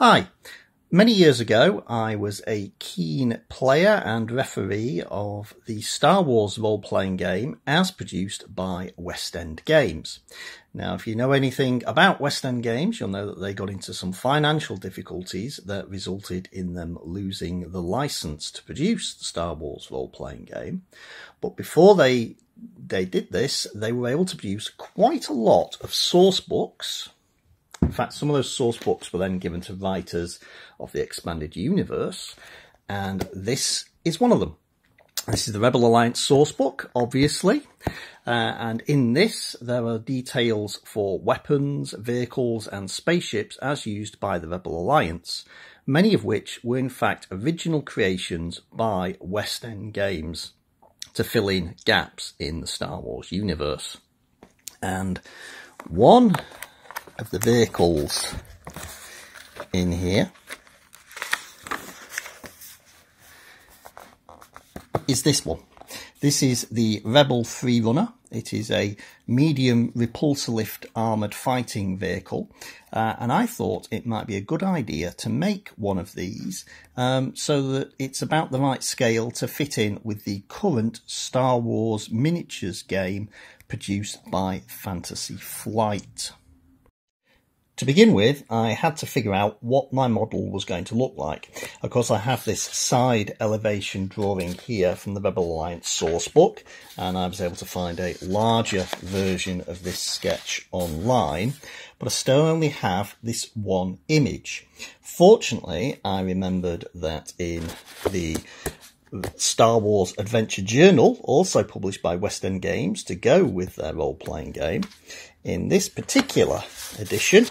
Hi. Many years ago, I was a keen player and referee of the Star Wars role-playing game as produced by West End Games. Now, if you know anything about West End Games, you'll know that they got into some financial difficulties that resulted in them losing the license to produce the Star Wars role-playing game. But before they did this, they were able to produce quite a lot of source books. In fact, some of those source books were then given to writers of the expanded universe, and this is one of them. This is the Rebel Alliance source book, obviously, and in this there are details for weapons, vehicles and spaceships as used by the Rebel Alliance, many of which were in fact original creations by West End Games to fill in gaps in the Star Wars universe. And one of the vehicles in here is this one. This is the Rebel Freerunner. It is a medium repulsorlift armoured fighting vehicle, and I thought it might be a good idea to make one of these so that it's about the right scale to fit in with the current Star Wars miniatures game produced by Fantasy Flight. To begin with, I had to figure out what my model was going to look like. Of course, I have this side elevation drawing here from the Rebel Alliance source book, and I was able to find a larger version of this sketch online, but I still only have this one image. Fortunately, I remembered that in the Star Wars Adventure Journal, also published by West End Games to go with their role-playing game, in this particular edition,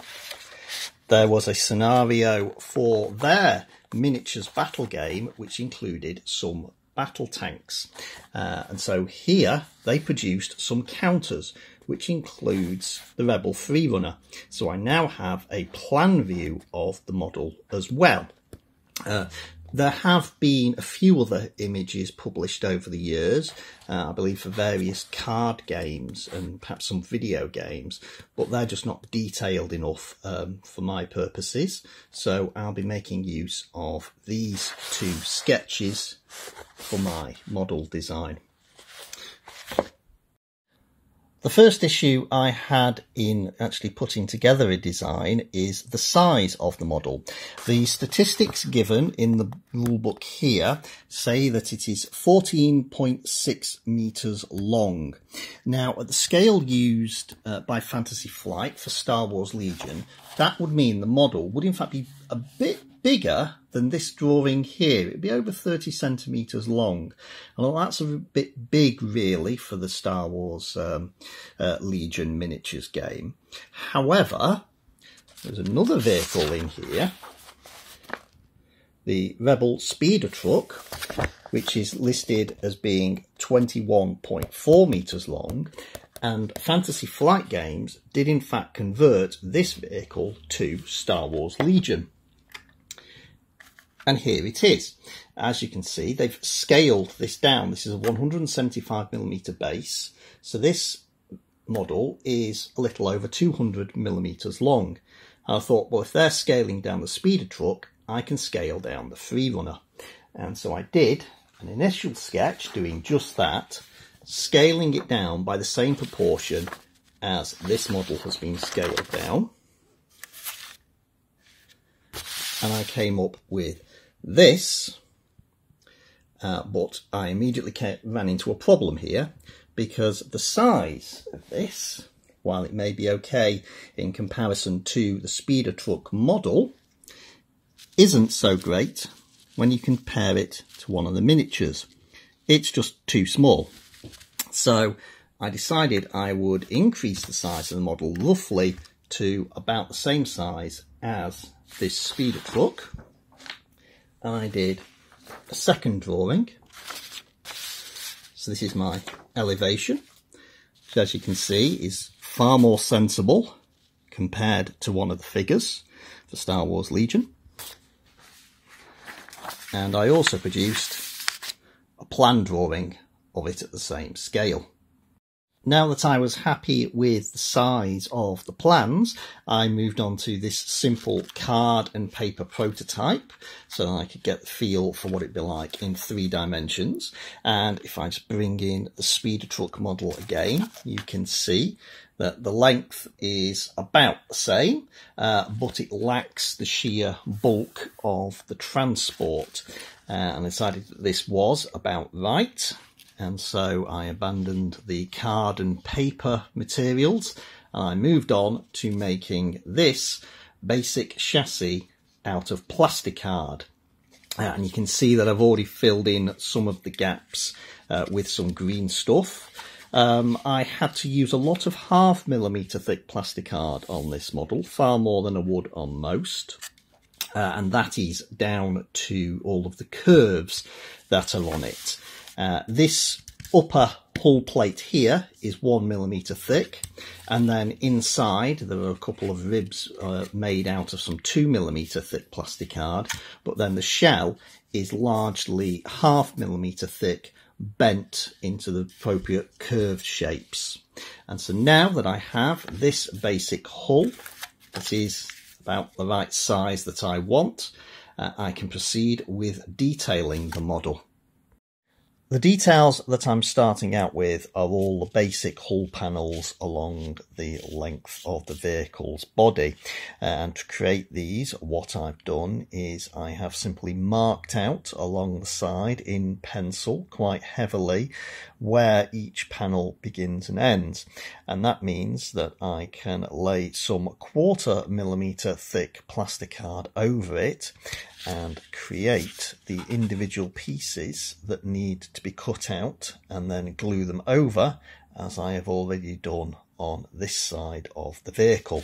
there was a scenario for their miniatures battle game which included some battle tanks. And so here they produced some counters, which includes the Rebel Freerunner. So I now have a plan view of the model as well. There have been a few other images published over the years, I believe for various card games and perhaps some video games, but they're just not detailed enough for my purposes. So I'll be making use of these two sketches for my model design. The first issue I had in actually putting together a design is the size of the model. The statistics given in the rulebook here say that it is 14.6 meters long. Now, at the scale used by Fantasy Flight for Star Wars Legion, that would mean the model would in fact be a bit bigger than this drawing here. It'd be over 30 centimeters long. And that's a bit big really for the Star Wars Legion miniatures game. However, there's another vehicle in here, the Rebel Speeder Truck, which is listed as being 21.4 meters long, and Fantasy Flight Games did in fact convert this vehicle to Star Wars Legion. And here it is. As you can see, they've scaled this down. This is a 175mm base. So this model is a little over 200mm long. And I thought, well, if they're scaling down the speeder truck, I can scale down the Freerunner. And so I did an initial sketch doing just that, scaling it down by the same proportion as this model has been scaled down. And I came up with this, but I immediately ran into a problem here because the size of this, while it may be okay in comparison to the speeder truck model, isn't so great when you compare it to one of the miniatures. It's just too small. So I decided I would increase the size of the model roughly to about the same size as this speeder truck. And I did a second drawing. So this is my elevation, which as you can see is far more sensible compared to one of the figures for Star Wars Legion. And I also produced a plan drawing of it at the same scale. Now that I was happy with the size of the plans, I moved on to this simple card and paper prototype so that I could get the feel for what it'd be like in 3 dimensions. And if I just bring in the speeder truck model again, you can see that the length is about the same, but it lacks the sheer bulk of the transport. And I decided that this was about right. And so I abandoned the card and paper materials and I moved on to making this basic chassis out of plasticard. And you can see that I've already filled in some of the gaps with some green stuff. I had to use a lot of 0.5mm thick plasticard on this model, far more than I would on most. And that is down to all of the curves that are on it. This upper hull plate here is 1mm thick, and then inside there are a couple of ribs made out of some 2mm thick plasticard, but then the shell is largely 0.5mm thick, bent into the appropriate curved shapes. And so now that I have this basic hull that is about the right size that I want, I can proceed with detailing the model. The details that I'm starting out with are all the basic hull panels along the length of the vehicle's body. And to create these, what I've done is I have simply marked out along the side in pencil quite heavily where each panel begins and ends. And that means that I can lay some 1/4mm thick plasticard over it and create the individual pieces that need to be cut out and then glue them over, as I have already done on this side of the vehicle.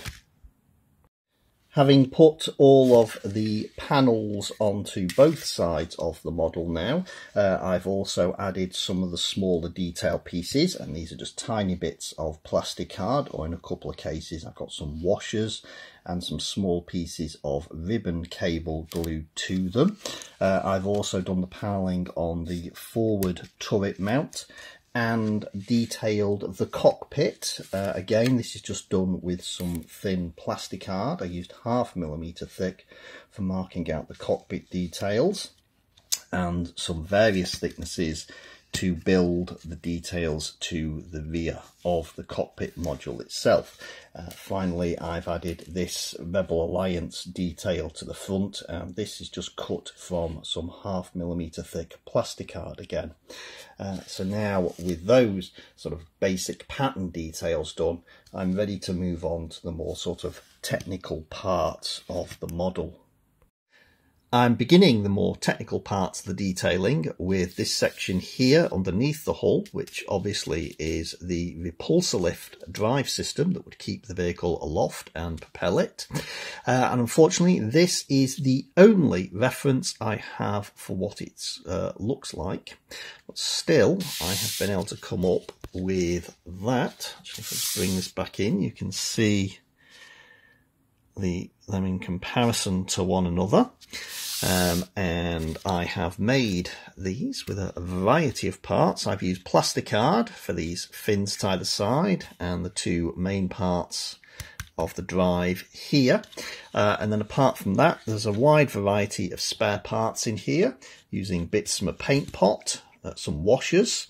Having put all of the panels onto both sides of the model now, I've also added some of the smaller detail pieces, and these are just tiny bits of plasticard, or in a couple of cases I've got some washers and some small pieces of ribbon cable glued to them. I've also done the panelling on the forward turret mount and detailed the cockpit. Again, this is just done with some thin plasticard. I used 0.5mm thick for marking out the cockpit details, and some various thicknesses to build the details to the rear of the cockpit module itself. Finally, I've added this Rebel Alliance detail to the front, and this is just cut from some 0.5mm thick plasticard again. So now with those sort of basic pattern details done, I'm ready to move on to the more sort of technical parts of the model. I'm beginning the more technical parts of the detailing with this section here underneath the hull, which obviously is the repulsorlift drive system that would keep the vehicle aloft and propel it. And unfortunately, this is the only reference I have for what it looks like. But still, I have been able to come up with that. Actually, if I just bring this back in, you can see them in comparison to one another. And I have made these with a variety of parts. I've used plasticard for these fins to either side and the 2 main parts of the drive here. And then apart from that, there's a wide variety of spare parts in here, using bits from a paint pot, some washers,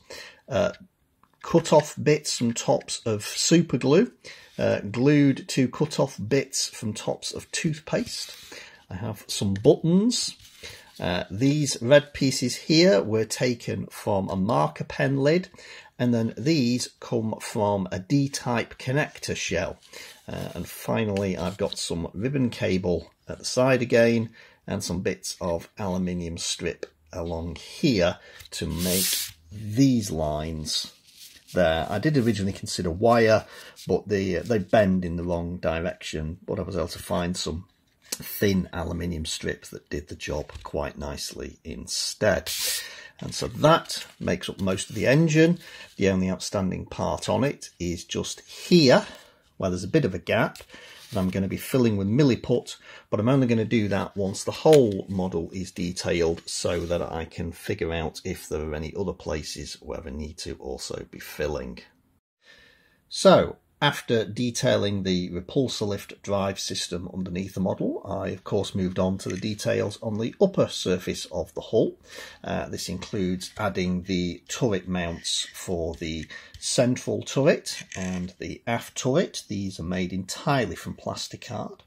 cut off bits from tops of super glue, glued to cut off bits from tops of toothpaste. I have some buttons. These red pieces here were taken from a marker pen lid, and then these come from a D-type connector shell. And finally, I've got some ribbon cable at the side again, and some bits of aluminium strip along here to make these lines there. I did originally consider wire, but they bend in the wrong direction, but I was able to find some thin aluminium strips that did the job quite nicely instead. And so that makes up most of the engine. The only outstanding part on it is just here, where there's a bit of a gap that I'm going to be filling with milliput, but I'm only going to do that once the whole model is detailed, so that I can figure out if there are any other places where I need to also be filling. So, after detailing the repulsor lift drive system underneath the model, I of course moved on to the details on the upper surface of the hull. This includes adding the turret mounts for the central turret and the aft turret. These are made entirely from plasticard.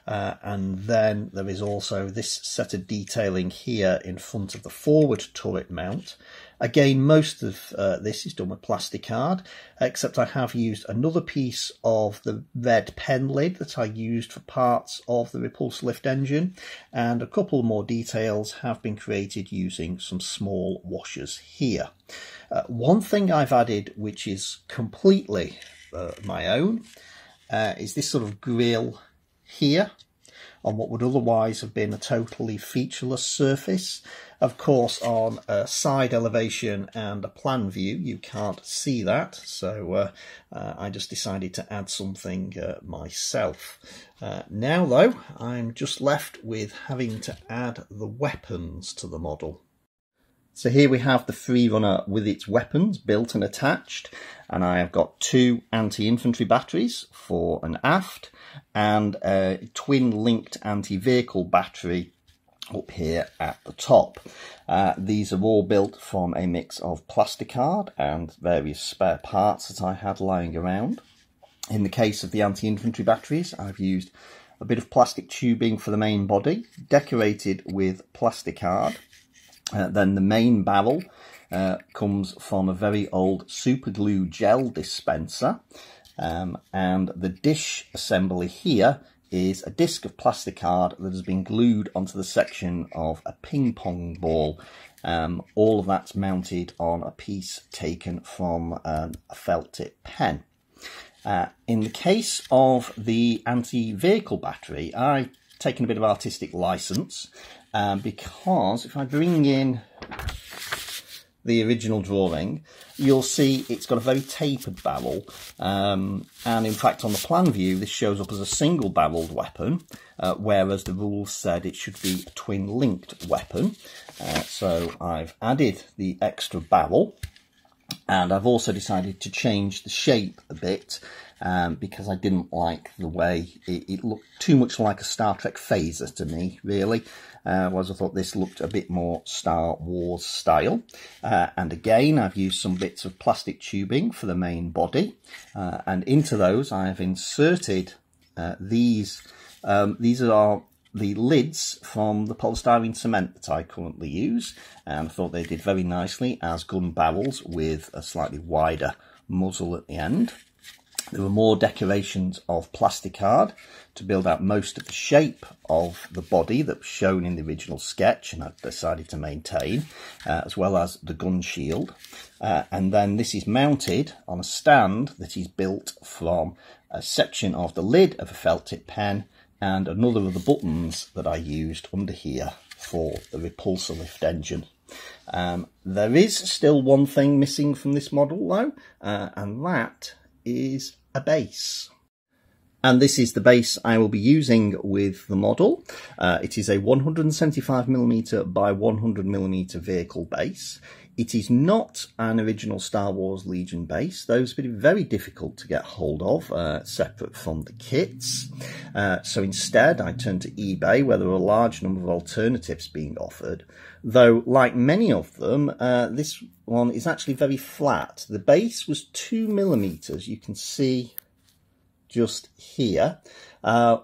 And then there is also this set of detailing here in front of the forward turret mount. Again, most of this is done with plasticard, except I have used another piece of the red pen lid that I used for parts of the repulsor lift engine, and a couple more details have been created using some small washers here. One thing I've added, which is completely my own, is this sort of grille here on what would otherwise have been a totally featureless surface. Of course, on a side elevation and a plan view, you can't see that, so I just decided to add something myself. Now, though, I'm just left with having to add the weapons to the model. So here we have the Freerunner with its weapons built and attached, and I have got 2 anti-infantry batteries for an aft and a twin-linked anti-vehicle battery up here at the top. These are all built from a mix of plasticard and various spare parts that I had lying around. In the case of the anti-infantry batteries, I've used a bit of plastic tubing for the main body, decorated with plasticard. Then the main barrel comes from a very old super glue gel dispenser, and the dish assembly here is a disc of plasticard that has been glued onto the section of a ping pong ball. All of that's mounted on a piece taken from a felt tip pen. In the case of the anti-vehicle battery, I've taken a bit of artistic license, because if I bring in the original drawing, you'll see it's got a very tapered barrel, and in fact on the plan view this shows up as a single barreled weapon, whereas the rules said it should be a twin linked weapon. So I've added the extra barrel, and I've also decided to change the shape a bit, because I didn't like the way it looked too much like a Star Trek phaser to me, really. Whereas I thought this looked a bit more Star Wars style. And again, I've used some bits of plastic tubing for the main body, and into those I've inserted these. These are the lids from the polystyrene cement that I currently use, and I thought they did very nicely as gun barrels with a slightly wider muzzle at the end. There were more decorations of plasticard to build out most of the shape of the body that was shown in the original sketch, and I've decided to maintain, as well as the gun shield. And then this is mounted on a stand that is built from a section of the lid of a felt tip pen and another of the buttons that I used under here for the repulsor lift engine. There is still one thing missing from this model though, and that is a base. And this is the base I will be using with the model. It is a 175mm by 100mm vehicle base. It is not an original Star Wars Legion base. Those would be very difficult to get hold of, separate from the kits. So instead I turned to eBay, where there were a large number of alternatives being offered. Though, like many of them, this one is actually very flat. The base was 2mm, you can see just here,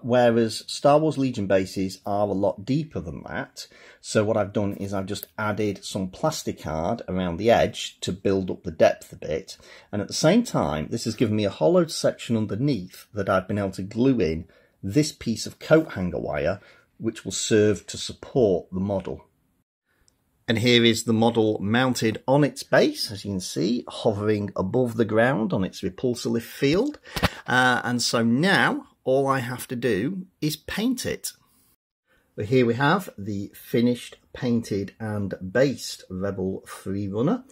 whereas Star Wars Legion bases are a lot deeper than that. So what I've done is I've just added some plasticard around the edge to build up the depth a bit, and at the same time this has given me a hollowed section underneath that I've been able to glue in this piece of coat hanger wire, which will serve to support the model. And here is the model mounted on its base, as you can see, hovering above the ground on its repulsor lift field. And so now all I have to do is paint it. But here we have the finished, painted and based Rebel Freerunner.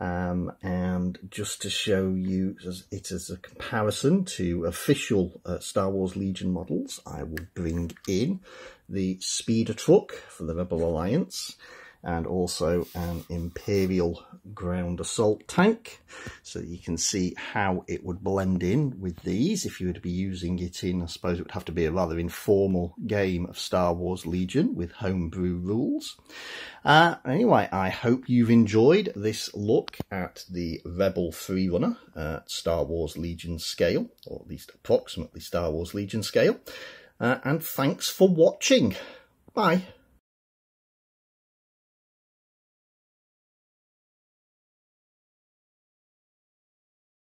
And just to show you it as a comparison to official Star Wars Legion models, I will bring in the speeder truck for the Rebel Alliance. and also an Imperial ground assault tank, so that you can see how it would blend in with these if you were to be using it in, I suppose it would have to be a rather informal game of Star Wars Legion with homebrew rules. Anyway, I hope you've enjoyed this look at the Rebel Freerunner at Star Wars Legion scale, or at least approximately Star Wars Legion scale, and thanks for watching. Bye.